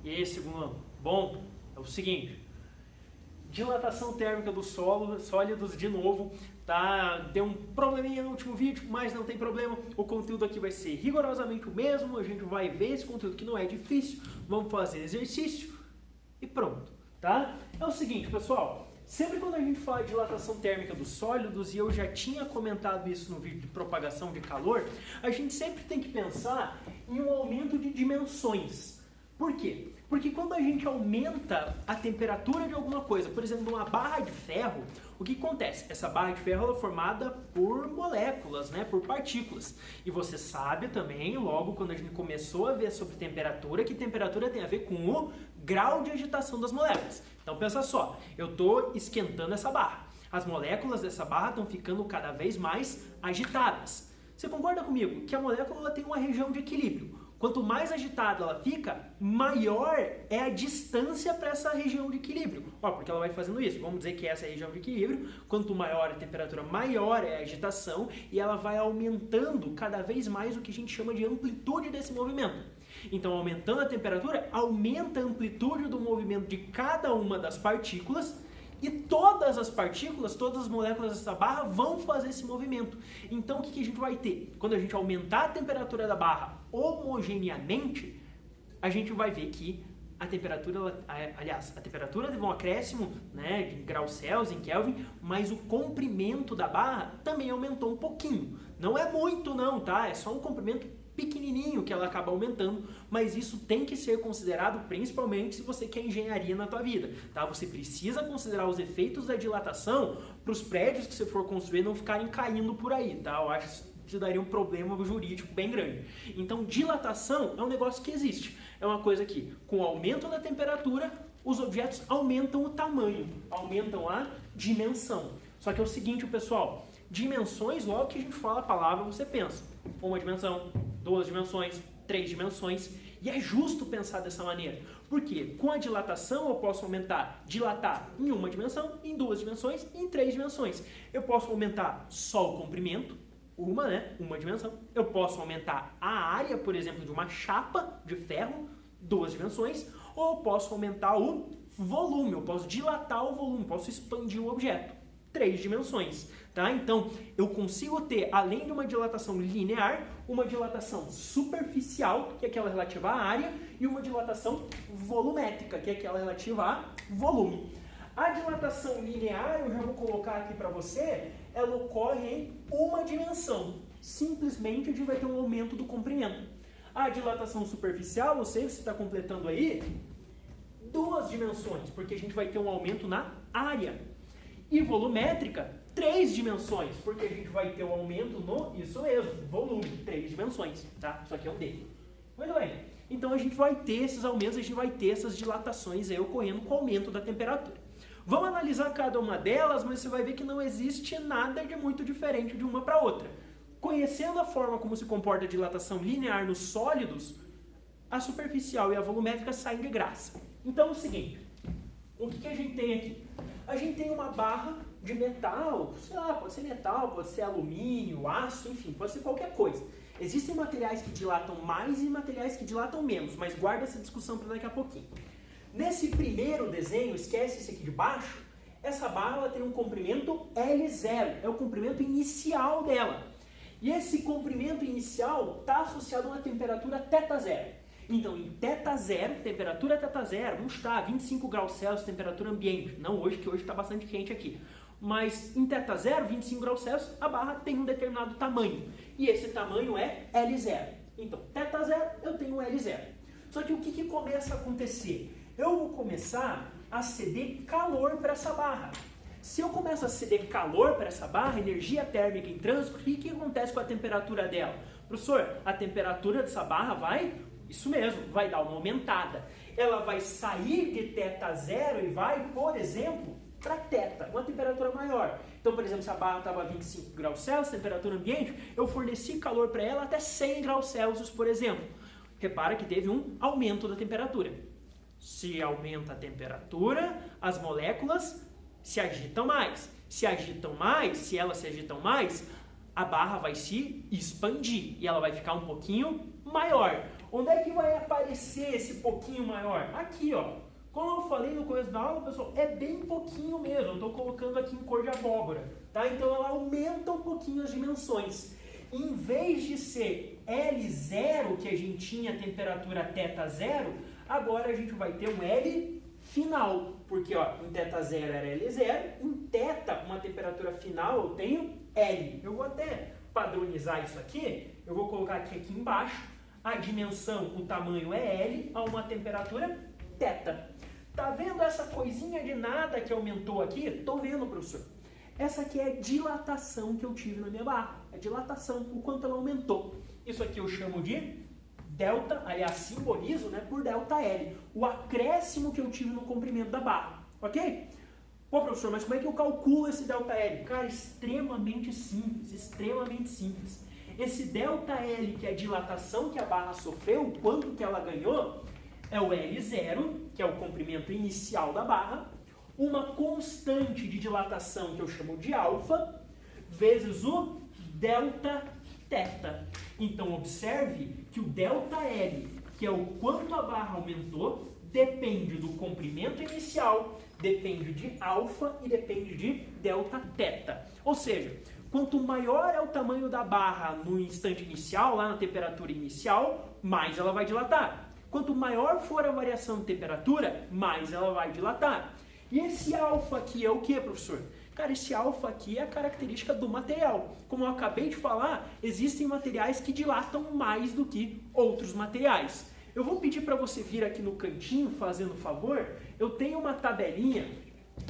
E aí, segundo ano? Bom, é o seguinte, dilatação térmica dos sólidos, de novo, tá? Deu um probleminha no último vídeo, mas não tem problema, o conteúdo aqui vai ser rigorosamente o mesmo, a gente vai ver esse conteúdo que não é difícil, vamos fazer exercício e pronto, tá? É o seguinte, pessoal, sempre quando a gente fala de dilatação térmica dos sólidos, e eu já tinha comentado isso no vídeo de propagação de calor, a gente sempre tem que pensar em um aumento de dimensões. Por quê? Porque quando a gente aumenta a temperatura de alguma coisa, por exemplo, uma barra de ferro, o que acontece? Essa barra de ferro ela é formada por moléculas, né, por partículas. E você sabe também, logo quando a gente começou a ver sobre temperatura, que temperatura tem a ver com o grau de agitação das moléculas. Então pensa só, eu estou esquentando essa barra. As moléculas dessa barra estão ficando cada vez mais agitadas. Você concorda comigo que a molécula ela tem uma região de equilíbrio? Quanto mais agitada ela fica, maior é a distância para essa região de equilíbrio. Ó, porque ela vai fazendo isso. Vamos dizer que essa é a região de equilíbrio. Quanto maior a temperatura, maior é a agitação. E ela vai aumentando cada vez mais o que a gente chama de amplitude desse movimento. Então, aumentando a temperatura, aumenta a amplitude do movimento de cada uma das partículas. E todas as partículas, todas as moléculas dessa barra vão fazer esse movimento. Então, o que a gente vai ter? Quando a gente aumentar a temperatura da barra homogeneamente, a gente vai ver que a temperatura, aliás, a temperatura teve um acréscimo, né, de graus Celsius, em Kelvin, mas o comprimento da barra também aumentou um pouquinho. Não é muito não, tá? É só um comprimento pequenininho que ela acaba aumentando, mas isso tem que ser considerado principalmente se você quer engenharia na tua vida, tá? Você precisa considerar os efeitos da dilatação para os prédios que você for construir não ficarem caindo por aí, tá? Eu acho que isso daria um problema jurídico bem grande. Então, dilatação é um negócio que existe. É uma coisa que, com o aumento da temperatura, os objetos aumentam o tamanho, aumentam a dimensão. Só que é o seguinte, pessoal, dimensões, logo que a gente fala a palavra, você pensa uma dimensão, 2 dimensões, 3 dimensões, e é justo pensar dessa maneira, porque com a dilatação eu posso dilatar em uma dimensão, em 2 dimensões e em 3 dimensões. Eu posso aumentar só o comprimento, uma dimensão. Eu posso aumentar a área, por exemplo, de uma chapa de ferro, 2 dimensões, ou eu posso aumentar o volume, eu posso dilatar o volume, posso expandir o objeto, 3 dimensões. Tá? Então, eu consigo ter, além de uma dilatação linear, uma dilatação superficial, que é aquela relativa à área, e uma dilatação volumétrica, que é aquela relativa a volume. A dilatação linear, eu já vou colocar aqui para você, ela ocorre em uma dimensão. Simplesmente a gente vai ter um aumento do comprimento. A dilatação superficial, eu sei que você está completando aí, 2 dimensões, porque a gente vai ter um aumento na área. E volumétrica, 3 dimensões, porque a gente vai ter um aumento no, isso mesmo, volume, 3 dimensões, tá? Isso aqui é um D. Muito bem. Então a gente vai ter esses aumentos, a gente vai ter essas dilatações aí ocorrendo com o aumento da temperatura. Vamos analisar cada uma delas, mas você vai ver que não existe nada de muito diferente de uma para outra. Conhecendo a forma como se comporta a dilatação linear nos sólidos, a superficial e a volumétrica saem de graça. Então é o seguinte, o que a gente tem aqui? A gente tem uma barra de metal, sei lá, pode ser metal, pode ser alumínio, aço, enfim, pode ser qualquer coisa. Existem materiais que dilatam mais e materiais que dilatam menos, mas guarda essa discussão para daqui a pouquinho. Nesse primeiro desenho, esquece esse aqui de baixo, essa barra ela tem um comprimento L0, é o comprimento inicial dela. E esse comprimento inicial está associado a uma temperatura θ0. Então, em θ0, temperatura θ0, vamos chutar 25 graus Celsius, temperatura ambiente. Não hoje, que hoje está bastante quente aqui. Mas em θ0, 25 graus Celsius, a barra tem um determinado tamanho. E esse tamanho é L0. Então, θ0, eu tenho L0. Só que o que começa a acontecer? Eu vou começar a ceder calor para essa barra. Se eu começo a ceder calor para essa barra, energia térmica em trânsito, o que acontece com a temperatura dela? Professor, a temperatura dessa barra vai... Isso mesmo, vai dar uma aumentada. Ela vai sair de θ0 e vai, por exemplo, para θ, uma temperatura maior. Então, por exemplo, se a barra estava a 25 graus Celsius, temperatura ambiente, eu forneci calor para ela até 100 graus Celsius, por exemplo. Repara que teve um aumento da temperatura. Se aumenta a temperatura, as moléculas se agitam mais. Se agitam mais, se elas se agitam mais, a barra vai se expandir e ela vai ficar um pouquinho maior. Onde é que vai aparecer esse pouquinho maior? Aqui, ó. Como eu falei no começo da aula, pessoal, é bem pouquinho mesmo. Eu estou colocando aqui em cor de abóbora, tá? Então ela aumenta um pouquinho as dimensões. Em vez de ser L0, que a gente tinha temperatura θ0, agora a gente vai ter um L final. Porque ó, em θ0 era L0, em θ, uma temperatura final, eu tenho L. Eu vou até padronizar isso aqui. Eu vou colocar aqui embaixo. A dimensão, o tamanho é L, a uma temperatura θ. Tá vendo essa coisinha de nada que aumentou aqui? Tô vendo, professor. Essa aqui é a dilatação que eu tive na minha barra. A dilatação, o quanto ela aumentou. Isso aqui eu chamo de delta, aliás, simbolizo, né, por ΔL. O acréscimo que eu tive no comprimento da barra. Ok? Pô, professor, mas como é que eu calculo esse ΔL? Cara, extremamente simples, extremamente simples. Esse ΔL, que é a dilatação que a barra sofreu, o quanto que ela ganhou, é o L0, que é o comprimento inicial da barra, uma constante de dilatação que eu chamo de alfa, vezes o Δθ. Então, observe que o ΔL, que é o quanto a barra aumentou, depende do comprimento inicial, depende de alfa e depende de Δθ. Ou seja, quanto maior é o tamanho da barra no instante inicial, lá na temperatura inicial, mais ela vai dilatar. Quanto maior for a variação de temperatura, mais ela vai dilatar. E esse alfa aqui é o que, professor? Cara, esse alfa aqui é a característica do material. Como eu acabei de falar, existem materiais que dilatam mais do que outros materiais. Eu vou pedir para você vir aqui no cantinho, fazendo favor. Eu tenho uma tabelinha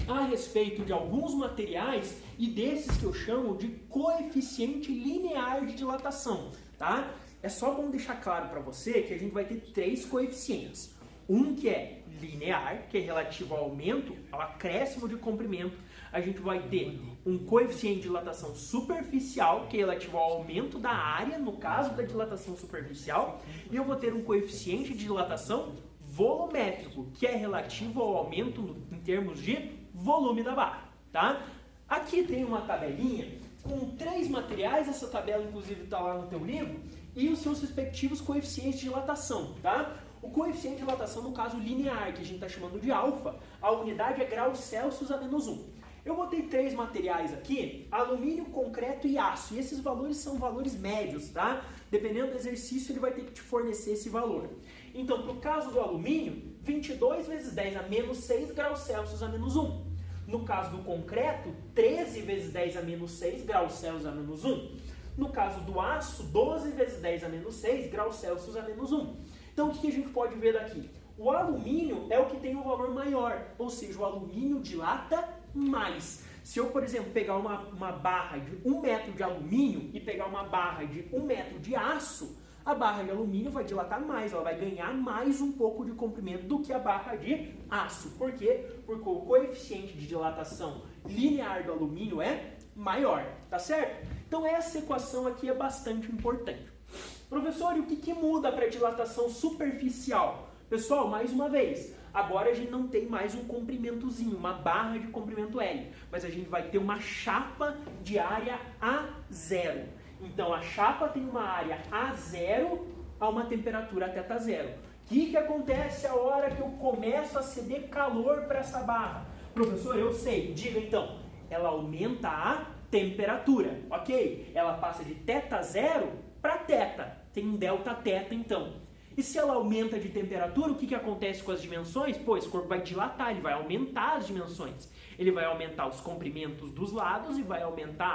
a respeito de alguns materiais e desses que eu chamo de coeficiente linear de dilatação, tá? É só bom deixar claro para você que a gente vai ter 3 coeficientes. Um que é linear, que é relativo ao aumento, ao acréscimo de comprimento. A gente vai ter um coeficiente de dilatação superficial, que é relativo ao aumento da área, no caso da dilatação superficial. E eu vou ter um coeficiente de dilatação volumétrico, que é relativo ao aumento em termos de volume da barra, tá? Aqui tem uma tabelinha com 3 materiais, essa tabela inclusive está lá no teu livro, e os seus respectivos coeficientes de dilatação, tá? O coeficiente de dilatação, no caso linear, que a gente está chamando de alfa, a unidade é graus Celsius a menos 1. Eu botei 3 materiais aqui, alumínio, concreto e aço, e esses valores são valores médios, tá? Dependendo do exercício, ele vai ter que te fornecer esse valor. Então, para o caso do alumínio, 22 vezes 10 a menos 6 graus Celsius a menos 1. No caso do concreto, 13 vezes 10 a menos 6 graus Celsius a menos 1. No caso do aço, 12 vezes 10 a menos 6 graus Celsius a menos 1. Então, o que a gente pode ver daqui? O alumínio é o que tem um valor maior, ou seja, o alumínio dilata mais. Se eu, por exemplo, pegar uma barra de 1 metro de alumínio e pegar uma barra de 1 metro de aço, a barra de alumínio vai dilatar mais, ela vai ganhar mais um pouco de comprimento do que a barra de aço. Por quê? Porque o coeficiente de dilatação linear do alumínio é maior, tá certo? Então essa equação aqui é bastante importante. Professor, e o que muda para a dilatação superficial? Pessoal, mais uma vez, agora a gente não tem mais um comprimentozinho, uma barra de comprimento L, mas a gente vai ter uma chapa de área A0. Então, a chapa tem uma área A0 a uma temperatura θ0. O que acontece a hora que eu começo a ceder calor para essa barra? Professor, eu sei. Diga então. Ela aumenta a temperatura, ok? Ela passa de θ0 para θ. Tem um Δθ, então. E se ela aumenta de temperatura, o que acontece com as dimensões? Pô, esse corpo vai dilatar, ele vai aumentar as dimensões. Ele vai aumentar os comprimentos dos lados e vai aumentar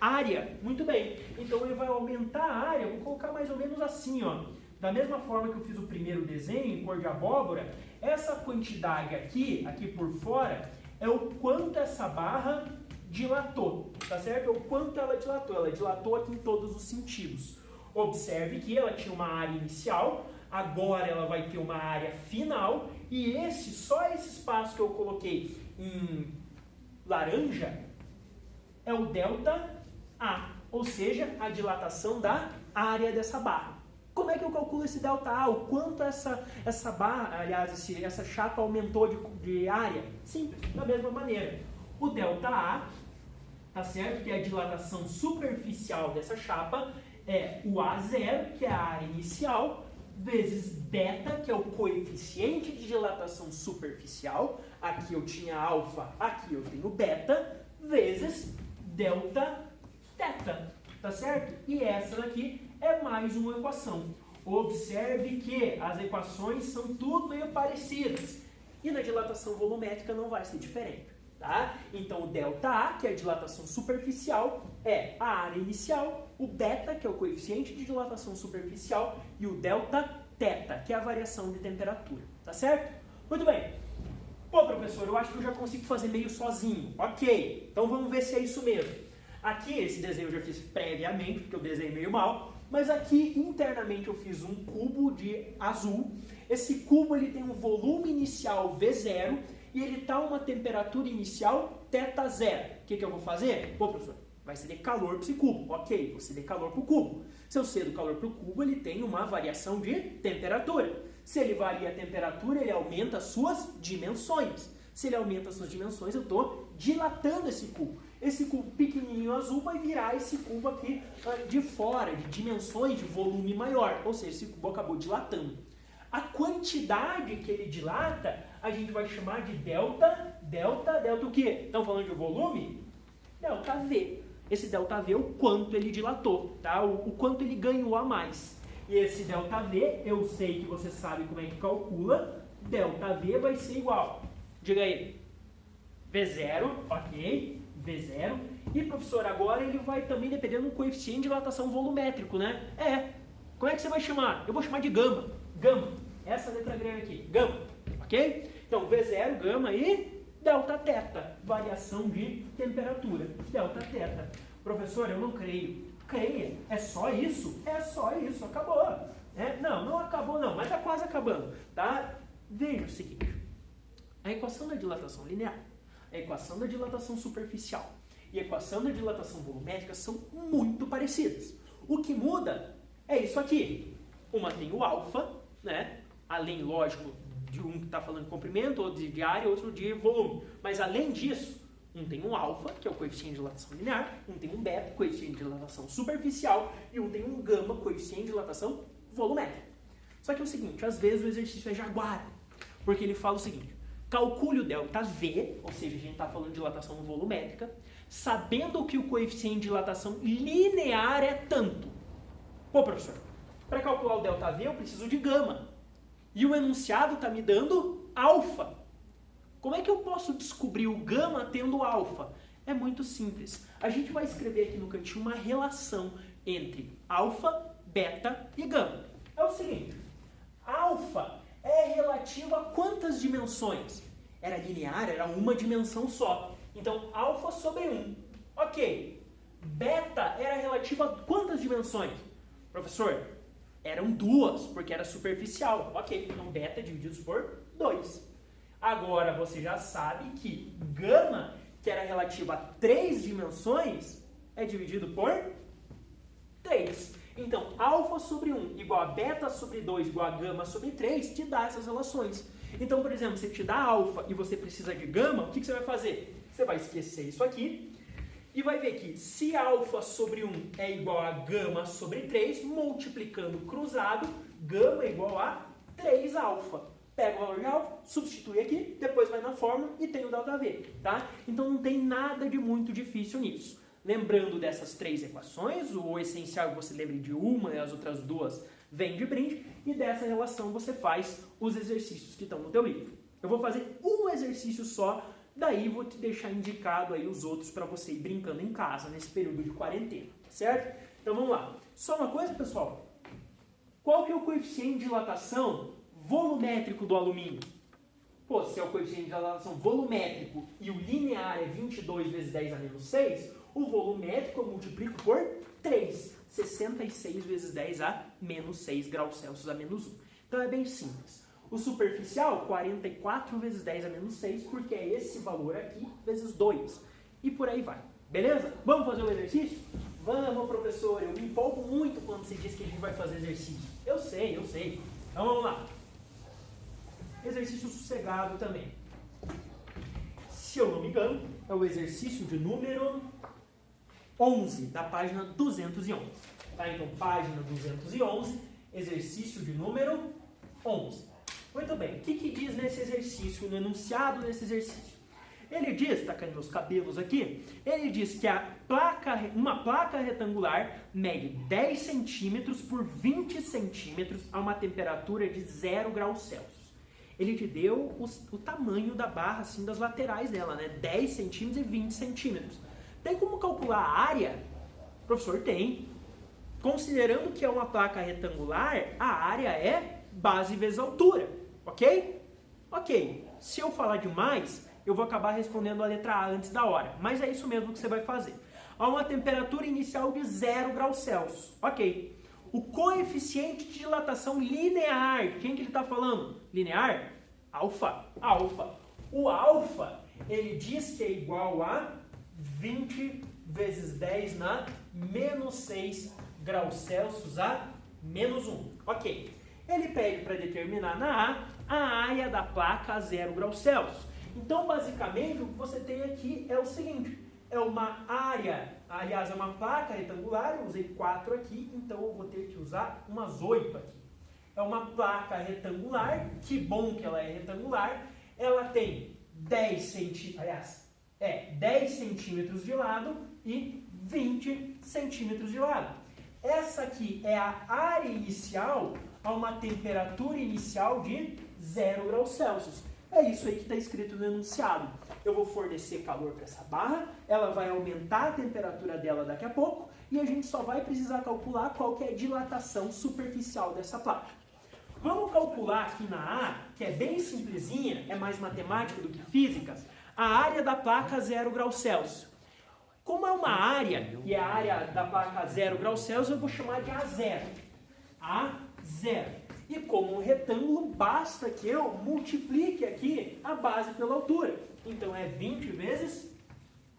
a área. Muito bem. Então ele vai aumentar a área, vou colocar mais ou menos assim, ó. Da mesma forma que eu fiz o primeiro desenho, em cor de abóbora, essa quantidade aqui por fora, é o quanto essa barra dilatou, tá certo? É o quanto ela dilatou aqui em todos os sentidos. Observe que ela tinha uma área inicial, agora ela vai ter uma área final, e só esse espaço que eu coloquei em laranja é o ΔA, ou seja, a dilatação da área dessa barra. Como é que eu calculo esse ΔA? O quanto essa barra, aliás, essa chapa aumentou de área? Simples, da mesma maneira. O ΔA, tá certo? Que é a dilatação superficial dessa chapa, é o A0, que é a área inicial, vezes beta, que é o coeficiente de dilatação superficial. Aqui eu tinha alfa, aqui eu tenho beta, vezes delta teta, tá certo? E essa daqui é mais uma equação. Observe que as equações são tudo meio parecidas. E na dilatação volumétrica não vai ser diferente, tá? Então o ΔA, que é a dilatação superficial, é a área inicial, o beta, que é o coeficiente de dilatação superficial, e o Δθ, que é a variação de temperatura, tá certo? Muito bem. Pô, professor, eu acho que eu já consigo fazer meio sozinho. Ok, então vamos ver se é isso mesmo. Aqui, esse desenho eu já fiz previamente, porque eu desenhei meio mal, mas aqui internamente eu fiz um cubo de azul. Esse cubo ele tem um volume inicial V0 e ele está a uma temperatura inicial θ0. O que eu vou fazer? Pô, professor, vai ceder calor para esse cubo. Ok, vou ceder calor para o cubo. Se eu cedo calor para o cubo, ele tem uma variação de temperatura. Se ele varia a temperatura, ele aumenta as suas dimensões. Se ele aumenta as suas dimensões, eu estou dilatando esse cubo. Esse cubo pequenininho azul vai virar esse cubo aqui de fora, de dimensões de volume maior. Ou seja, esse cubo acabou dilatando. A quantidade que ele dilata, a gente vai chamar de delta o quê? Estamos falando de volume? ΔV. Esse ΔV é o quanto ele dilatou, tá? O quanto ele ganhou a mais. E esse ΔV, eu sei que você sabe como é que calcula. ΔV vai ser igual. Diga aí. V0, ok. V0. E, professor, agora ele vai também depender do coeficiente de dilatação volumétrico, né? Como é que você vai chamar? Eu vou chamar de gama. Gama. Essa letra grega aqui. Gama. Ok? Então, V0, gama e Δθ. Variação de temperatura. Δθ. Professor, eu não creio. Creia. É só isso? É só isso. Acabou. Não acabou não, mas está quase acabando. Tá? Veja o seguinte. A equação da dilatação linear, a equação da dilatação superficial e a equação da dilatação volumétrica são muito parecidas. O que muda é isso aqui. Uma tem o alfa, né? Além, lógico, de um que está falando de comprimento, outro de área, outro de volume. Mas além disso, um tem um alfa, que é o coeficiente de dilatação linear, um tem um beta, coeficiente de dilatação superficial, e um tem um gama, coeficiente de dilatação volumétrica. Só que é o seguinte, às vezes o exercício é jaguar, porque ele fala o seguinte, calcule o ΔV, ou seja, a gente está falando de dilatação volumétrica, sabendo que o coeficiente de dilatação linear é tanto. Pô, professor, para calcular o ΔV eu preciso de gama. E o enunciado está me dando alfa. Como é que eu posso descobrir o gama tendo alfa? É muito simples. A gente vai escrever aqui no cantinho uma relação entre alfa, beta e gama. É o seguinte, alfa é relativa a quantas dimensões? Era linear, era uma dimensão só. Então, alfa sobre 1. Ok. Beta era relativa a quantas dimensões? Professor, eram duas, porque era superficial. Ok, então beta divididos por 2. Agora você já sabe que gama, que era relativa a 3 dimensões, é dividido por 3. Então, alfa sobre 1 igual a beta sobre 2 igual a gama sobre 3 te dá essas relações. Então, por exemplo, se te dá alfa e você precisa de gama, o que você vai fazer? Você vai esquecer isso aqui e vai ver que se alfa sobre 1 é igual a gama sobre 3, multiplicando cruzado, gama é igual a 3 alfa. Pega o valor de alfa, substitui aqui, depois vai na fórmula e tem o ΔV, tá? Então não tem nada de muito difícil nisso. Lembrando dessas 3 equações, o essencial é que você lembre de uma e as outras 2 vêm de brinde, e dessa relação você faz os exercícios que estão no teu livro. Eu vou fazer um exercício só, daí vou te deixar indicado aí os outros para você ir brincando em casa nesse período de quarentena, certo? Então vamos lá. Só uma coisa, pessoal. Qual que é o coeficiente de dilatação volumétrico do alumínio? Pô, se é o coeficiente de dilatação volumétrico e o linear é 22 vezes 10 a menos 6, o volumétrico eu multiplico por 3. 66 vezes 10 a menos 6 graus Celsius a menos 1. Então é bem simples. O superficial, 44 vezes 10 a menos 6, porque é esse valor aqui vezes 2. E por aí vai. Beleza? Vamos fazer o exercício? Vamos, professor. Eu me empolgo muito quando você diz que a gente vai fazer exercício. Eu sei. Então vamos lá. Exercício sossegado também. Se eu não me engano, é o exercício de número 11, da página 211. Tá? Então, página 211, exercício de número 11. Muito bem, o que diz nesse exercício, no enunciado desse exercício? Ele diz, está caindo meus cabelos aqui, ele diz que uma placa retangular mede 10 centímetros por 20 centímetros a uma temperatura de 0 graus Celsius. Ele te deu o tamanho da barra, assim, das laterais dela, né? 10 centímetros e 20 centímetros. Tem como calcular a área? Professor, tem. Considerando que é uma placa retangular, a área é base vezes altura, ok? Ok. Se eu falar demais, eu vou acabar respondendo a letra A antes da hora. Mas é isso mesmo que você vai fazer. A uma temperatura inicial de 0 graus Celsius. Ok. O coeficiente de dilatação linear. Quem que ele está falando? Linear? Alfa. Alfa. O alfa, ele diz que é igual a 20 vezes 10 na menos 6 graus Celsius a menos 1. Ok. Ele pede para determinar na A área da placa a 0 graus Celsius. Então, basicamente, o que você tem aqui é o seguinte. É uma área, aliás, é uma placa retangular, eu usei 4 aqui, então eu vou ter que usar umas 8 aqui. É uma placa retangular, que bom que ela é retangular, ela tem 10 centímetros de lado e 20 centímetros de lado. Essa aqui é a área inicial a uma temperatura inicial de 0 graus Celsius. É isso aí que está escrito no enunciado. Eu vou fornecer calor para essa barra, ela vai aumentar a temperatura dela daqui a pouco e a gente só vai precisar calcular qual que é a dilatação superficial dessa placa. Vamos calcular aqui na A, que é bem simplesinha, é mais matemática do que física, a área da placa 0 graus Celsius. Como é uma área, e a área da placa 0 graus Celsius, eu vou chamar de A0. A0. E como um retângulo, basta que eu multiplique aqui a base pela altura. Então é 20 vezes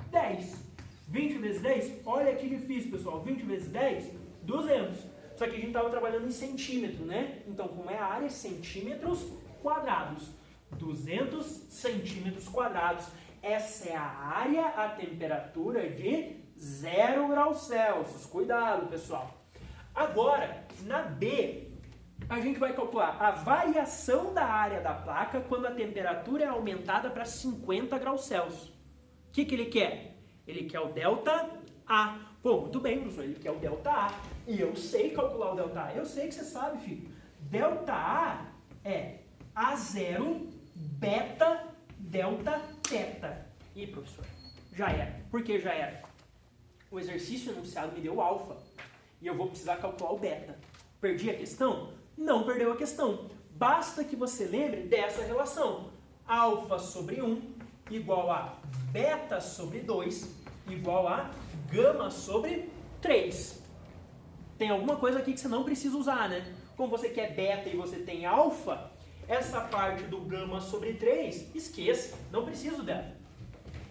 10. 20 vezes 10, olha que difícil, pessoal. 20 vezes 10, 200. Só que a gente estava trabalhando em centímetro, né? Então, como é a área, centímetros quadrados. 200 centímetros quadrados. Essa é a área, a temperatura de 0 graus Celsius. Cuidado, pessoal. Agora, na B, a gente vai calcular a variação da área da placa quando a temperatura é aumentada para 50 graus Celsius. O que ele quer? Ele quer o delta A. Pô, muito bem, professor, ele quer o delta A. E eu sei calcular o delta A. Eu sei que você sabe, filho. Delta A é A0, beta, delta, teta. Ih, professor, já era. Por que já era? O exercício enunciado me deu alfa. E eu vou precisar calcular o beta. Perdi a questão? Não perdeu a questão. Basta que você lembre dessa relação. Alfa sobre 1 igual a beta sobre 2 igual a gama sobre 3. Tem alguma coisa aqui que você não precisa usar, né? Como você quer beta e você tem alfa, essa parte do gama sobre 3, esqueça, não preciso dela.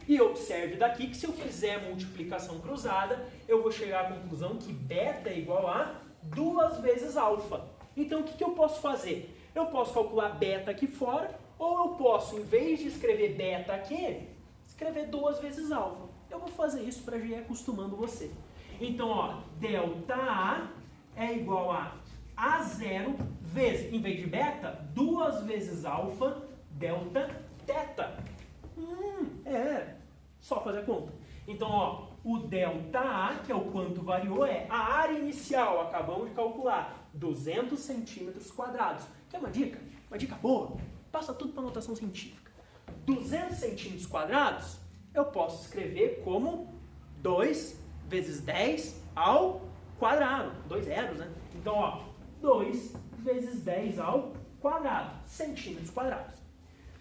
E observe daqui que se eu fizer multiplicação cruzada, eu vou chegar à conclusão que beta é igual a 2 vezes alfa. Então, o que eu posso fazer? Eu posso calcular beta aqui fora, ou eu posso, em vez de escrever beta aqui, escrever 2 vezes alfa. Eu vou fazer isso para ir acostumando você. Então, ó, delta A é igual a A0 vezes, em vez de beta, 2 vezes alfa, delta, teta. É só fazer a conta. Então, ó, o delta A, que é o quanto variou, é a área inicial, acabamos de calcular, 200 centímetros quadrados. Quer uma dica? Uma dica boa? Passa tudo para notação científica. 200 centímetros quadrados, eu posso escrever como 2 vezes 10 ao quadrado. 2 zeros, né? Então, ó, 2 vezes 10 ao quadrado, centímetros quadrados.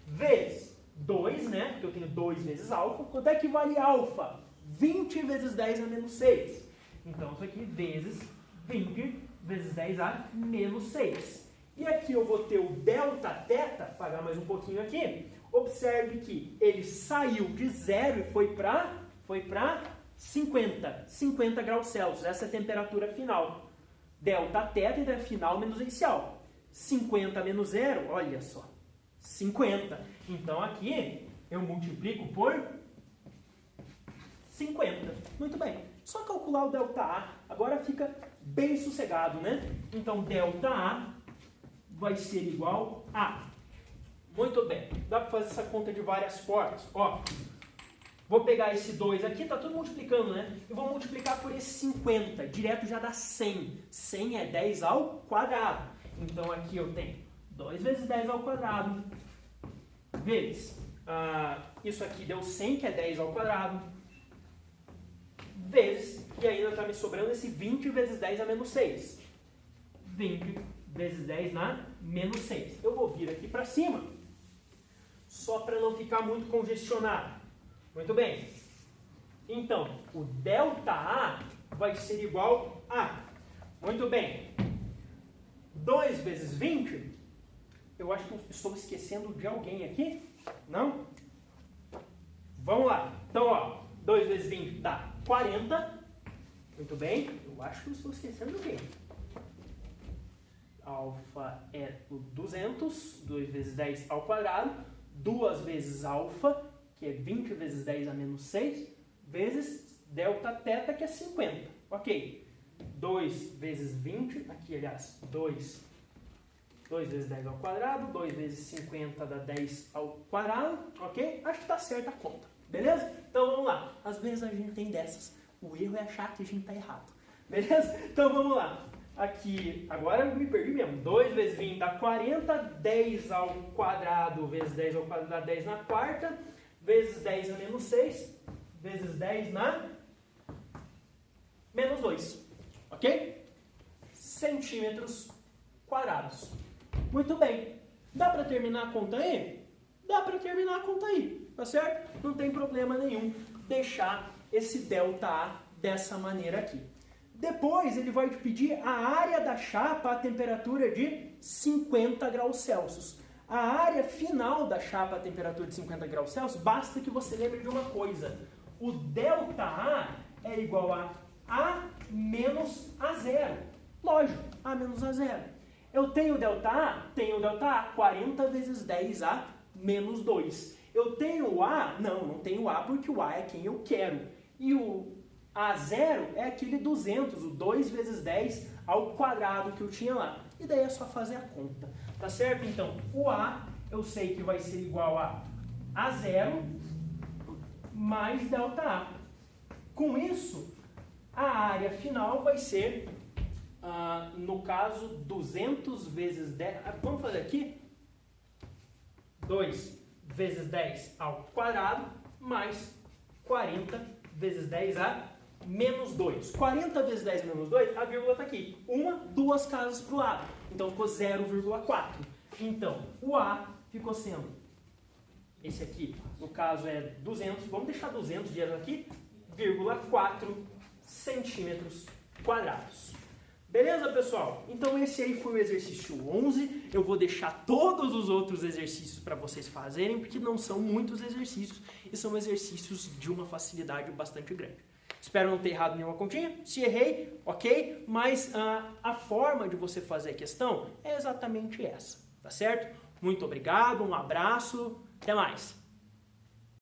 Vezes 2, né? Porque eu tenho 2 vezes alfa. Quanto é que vale alfa? 20 vezes 10 a menos 6. Então, isso aqui vezes 20 vezes 10 a menos 6. E aqui eu vou ter o delta teta, pagar mais um pouquinho aqui. Observe que ele saiu de 0 e foi para 50 graus Celsius. Essa é a temperatura final. Delta teta é final menos inicial. 50 menos 0, olha só, 50. Então aqui eu multiplico por 50. Muito bem. Só calcular o delta A. Agora fica bem sossegado, né? Então, ΔA vai ser igual a... Muito bem, dá para fazer essa conta de várias formas. Ó, vou pegar esse 2 aqui, tá tudo multiplicando, né? Eu vou multiplicar por esse 50, direto já dá 100. 100 é 10 ao quadrado. Então, aqui eu tenho 2 vezes 10 ao quadrado, vezes... isso aqui deu 100, que é 10 ao quadrado, vezes, e ainda está me sobrando esse 20 vezes 10 a menos 6. 20 vezes 10 na menos 6. Eu vou vir aqui para cima, só para não ficar muito congestionado. Muito bem. Então, o ΔA vai ser igual a... Muito bem. 2 vezes 20, eu acho que eu estou esquecendo de alguém aqui. Não? Vamos lá. Então, ó, 2 vezes 20 dá 40. Muito bem. Eu acho que eu estou esquecendo de alguém. Alfa é o 200. 2 vezes 10 ao quadrado. 2 vezes alfa, que é 20 vezes 10 a menos 6, vezes delta teta, que é 50. Ok. 2 vezes 20, aqui, aliás, 2 vezes 10 ao quadrado, 2 vezes 50 dá 10 ao quadrado, ok? Acho que está certa a conta, beleza? Então vamos lá. Às vezes a gente tem dessas. O erro é achar que a gente está errado, beleza? Então vamos lá. Aqui, agora eu me perdi mesmo. 2 vezes 20 dá 40, 10 ao quadrado vezes 10 ao quadrado dá 10 na quarta, vezes 10 a menos 6, vezes 10 na menos 2, ok? Centímetros quadrados. Muito bem. Dá para terminar a conta aí? Dá para terminar a conta aí, tá certo? Não tem problema nenhum deixar esse ΔA dessa maneira aqui. Depois ele vai te pedir a área da chapa a temperatura de 50 graus Celsius. A área final da chapa a temperatura de 50 graus Celsius, basta que você lembre de uma coisa. O ΔA é igual a menos A0. Lógico, A menos A0. Eu tenho ΔA? Tenho ΔA, 40 vezes 10A menos 2. Eu tenho o A? Não tenho A, porque o A é quem eu quero. E o A0 é aquele 200, o 2 vezes 10 ao quadrado que eu tinha lá. E daí é só fazer a conta, tá certo? Então, o A eu sei que vai ser igual a A0 mais ΔA. Com isso, a área final vai ser... no caso, 200 vezes 10... vamos fazer aqui? 2 vezes 10 ao quadrado, mais 40 vezes 10 a menos 2. 40 vezes 10 a menos 2, a vírgula está aqui. 2 casas para o lado. Então, ficou 0,4. Então, o A ficou sendo... Esse aqui, no caso, é 200. Vamos deixar 200 dias aqui. 0,4 centímetros quadrados. Beleza, pessoal? Então esse aí foi o exercício 11. Eu vou deixar todos os outros exercícios para vocês fazerem, porque não são muitos exercícios e são exercícios de uma facilidade bastante grande. Espero não ter errado nenhuma continha. Se errei, ok? Mas a forma de você fazer a questão é exatamente essa, tá certo? Muito obrigado, um abraço, até mais!